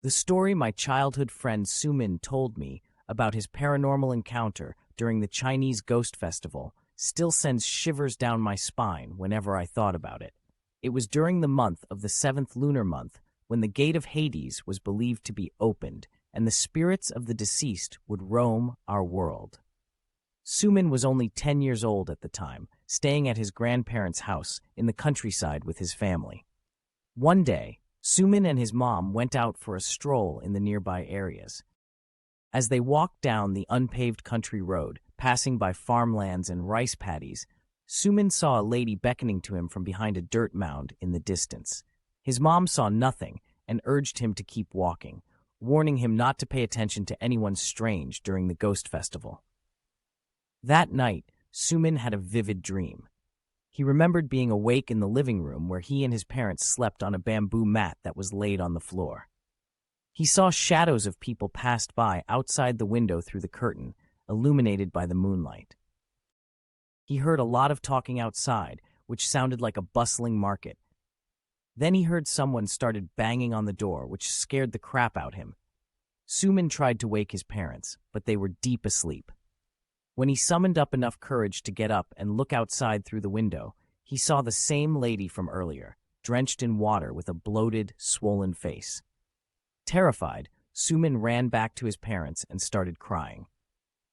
The story my childhood friend Sumin told me about his paranormal encounter during the Chinese Ghost Festival still sends shivers down my spine whenever I thought about it. It was during the month of the seventh lunar month when the gate of Hades was believed to be opened and the spirits of the deceased would roam our world. Sumin was only 10 years old at the time, staying at his grandparents' house in the countryside with his family. One day, Sumin and his mom went out for a stroll in the nearby areas. As they walked down the unpaved country road, passing by farmlands and rice paddies, Sumin saw a lady beckoning to him from behind a dirt mound in the distance. His mom saw nothing and urged him to keep walking, warning him not to pay attention to anyone strange during the ghost festival. That night, Sumin had a vivid dream. He remembered being awake in the living room where he and his parents slept on a bamboo mat that was laid on the floor. He saw shadows of people passed by outside the window through the curtain, illuminated by the moonlight. He heard a lot of talking outside, which sounded like a bustling market. Then he heard someone started banging on the door, which scared the crap out of him. Sumin tried to wake his parents, but they were deep asleep. When he summoned up enough courage to get up and look outside through the window, he saw the same lady from earlier, drenched in water with a bloated, swollen face. Terrified, Sumin ran back to his parents and started crying.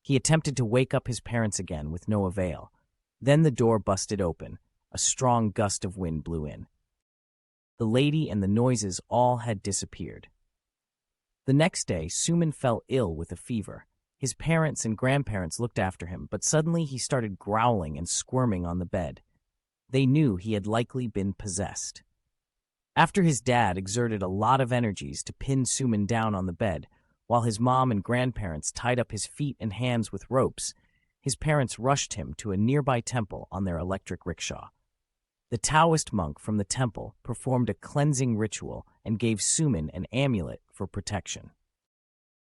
He attempted to wake up his parents again with no avail. Then the door busted open. A strong gust of wind blew in. The lady and the noises all had disappeared. The next day, Sumin fell ill with a fever. His parents and grandparents looked after him, but suddenly he started growling and squirming on the bed. They knew he had likely been possessed. After his dad exerted a lot of energies to pin Sumin down on the bed, while his mom and grandparents tied up his feet and hands with ropes, his parents rushed him to a nearby temple on their electric rickshaw. The Taoist monk from the temple performed a cleansing ritual and gave Sumin an amulet for protection.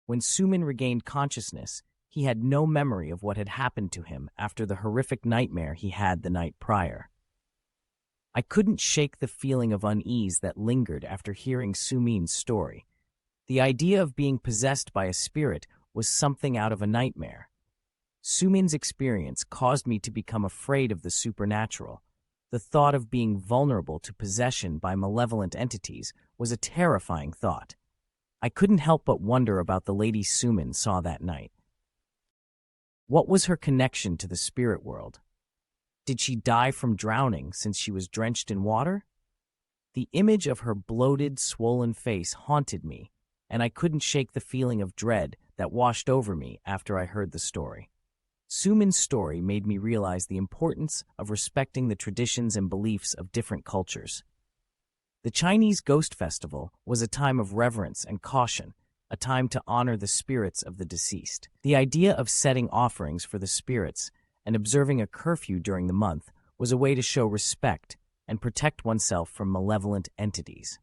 When Sumin regained consciousness, he had no memory of what had happened to him after the horrific nightmare he had the night prior. I couldn't shake the feeling of unease that lingered after hearing Sumin's story. The idea of being possessed by a spirit was something out of a nightmare. Sumin's experience caused me to become afraid of the supernatural. The thought of being vulnerable to possession by malevolent entities was a terrifying thought. I couldn't help but wonder about the lady Sumin saw that night. What was her connection to the spirit world? Did she die from drowning since she was drenched in water? The image of her bloated, swollen face haunted me, and I couldn't shake the feeling of dread that washed over me after I heard the story. Sumin's story made me realize the importance of respecting the traditions and beliefs of different cultures. The Chinese Ghost Festival was a time of reverence and caution, a time to honor the spirits of the deceased. The idea of setting offerings for the spirits and observing a curfew during the month was a way to show respect and protect oneself from malevolent entities.